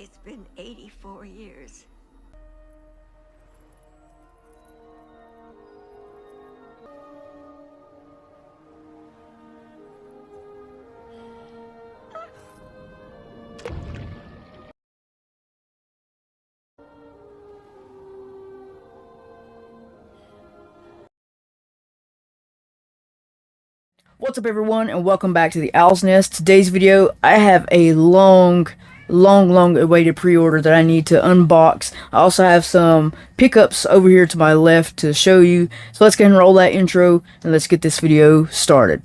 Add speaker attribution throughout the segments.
Speaker 1: It's been 84 years.
Speaker 2: What's up everyone, and welcome back to the Owl's Nest. Today's video, I have a long awaited pre-order that I need to unbox. I also have some pickups over here to my left to show you. So let's go ahead and roll that intro and let's get this video started.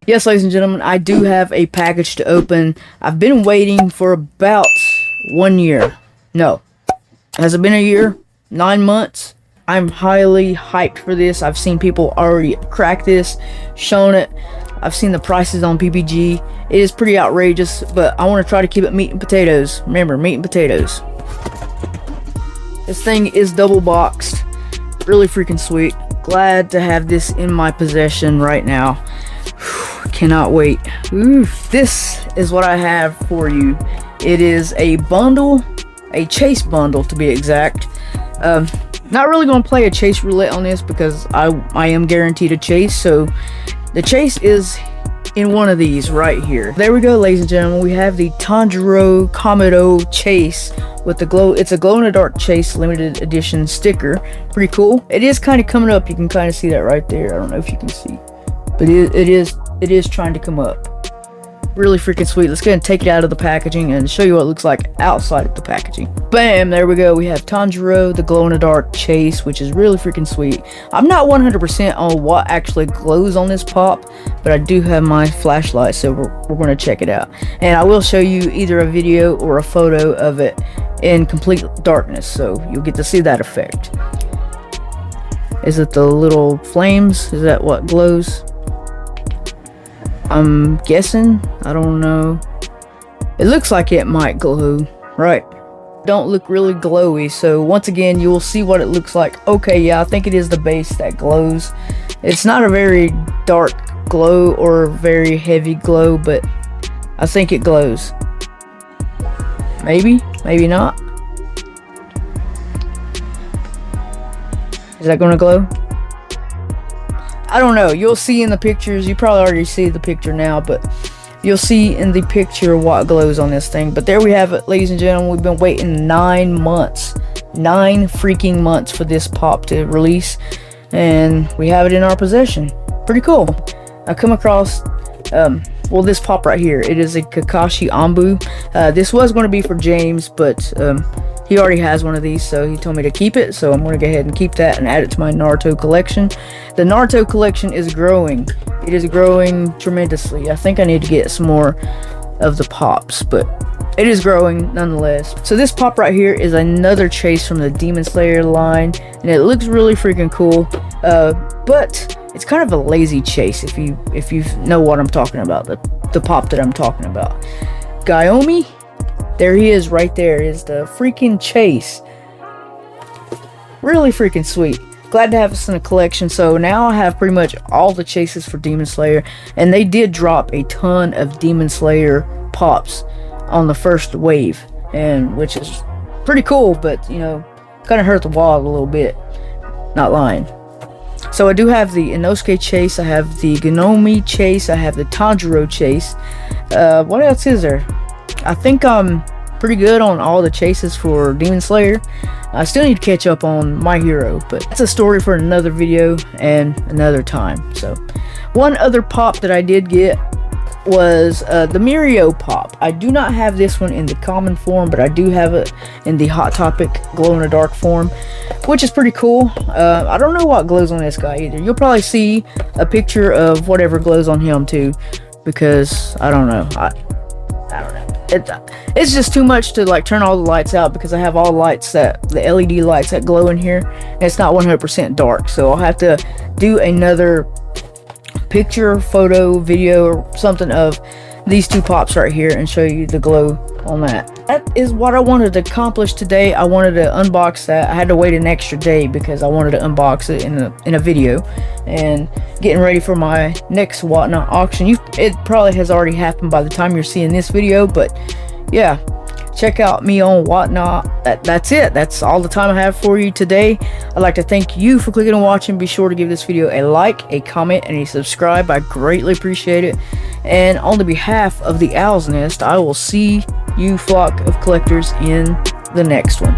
Speaker 2: Yes, ladies and gentlemen, I do have a package to open. I've been waiting for about 1 year. No. Has it been a year? 9 months? I'm highly hyped for this. I've seen people already crack this, shown it. I've seen the prices on PPG. It is pretty outrageous, but I want to try to keep it meat and potatoes. Remember, meat and potatoes. This thing is double boxed. Really freaking sweet. Glad to have this in my possession right now. Cannot wait. This is what I have for you. It is a bundle. A chase bundle to be exact. Not really going to play a chase roulette on this because I am guaranteed a chase. So the chase is in one of these right here. There we go, ladies and gentlemen. We have the Tanjiro Kamado chase with the glow. It's a glow in the dark chase limited edition sticker. Pretty cool. It is kind of coming up. You can kind of see that right there. I don't know if you can see, but it is trying to come up. Really freaking sweet. Let's go ahead and take it out of the packaging and show you what it looks like outside of the packaging. Bam, there we go. We have Tanjiro, the glow-in-the-dark chase, which is really freaking sweet. I'm not 100% on what actually glows on this pop, but I do have my flashlight, so we're going to check it out. And I will show you either a video or a photo of it in complete darkness, so you'll get to see that effect. Is it the little flames? Is that what glows? I'm guessing. I don't know. It looks like it might glow. Right. Don't look really glowy. So once again, you will see what it looks like. Okay, yeah, I think it is the base that glows. It's not a very dark glow or very heavy glow, but I think it glows. Maybe. Maybe not. Is that going to glow? I don't know. You'll see in the pictures. You probably already see the picture now, but you'll see in the picture what glows on this thing. But there we have it, ladies and gentlemen. We've been waiting 9 months. 9 freaking months for this pop to release, and we have it in our possession. Pretty cool. I come across well, this pop right here. It is a Kakashi Anbu. This was going to be for James, but he already has one of these, so he told me to keep it, so I'm going to go ahead and keep that and add it to my Naruto collection. The Naruto collection is growing. It is growing tremendously. I think I need to get some more of the pops, but it is growing nonetheless. So this pop right here is another chase from the Demon Slayer line, and it looks really freaking cool, but it's kind of a lazy chase if you know what I'm talking about, the pop that I'm talking about. Gaomi? There he is right there, is the freaking chase. Really freaking sweet. Glad to have this in a collection. So now I have pretty much all the chases for Demon Slayer, and they did drop a ton of Demon Slayer pops on the first wave, and which is pretty cool, but you know, kind of hurt the wallet a little bit, not lying. So I do have the Inosuke chase, I have the Gaomi chase, I have the Tanjiro chase. What else is there? I think I'm pretty good on all the chases for Demon Slayer. I still need to catch up on My Hero, but that's a story for another video and another time. So one other pop that I did get was the Mirio pop. I do not have this one in the common form, but I do have it in the Hot Topic glow-in-the-dark form, which is pretty cool. I don't know what glows on this guy either. You'll probably see a picture of whatever glows on him too, because I don't know. I don't know. It's just too much to like turn all the lights out, because I have all the lights, the LED lights that glow in here, and it's not 100% dark, so I'll have to do another picture, photo, video, or something of these two pops right here and show you the glow on that. That is what I wanted to accomplish today. I wanted to unbox that. I had to wait an extra day because I wanted to unbox it in a video, and getting ready for my next Whatnot auction. It probably has already happened by the time you're seeing this video, but yeah, check out me on Whatnot. That's it. That's all the time I have for you today. I'd like to thank you for clicking and watching. Be sure to give this video a like, a comment, and a subscribe. I greatly appreciate it. And on the behalf of the Owl's Nest, I will see you, flock of collectors, in the next one.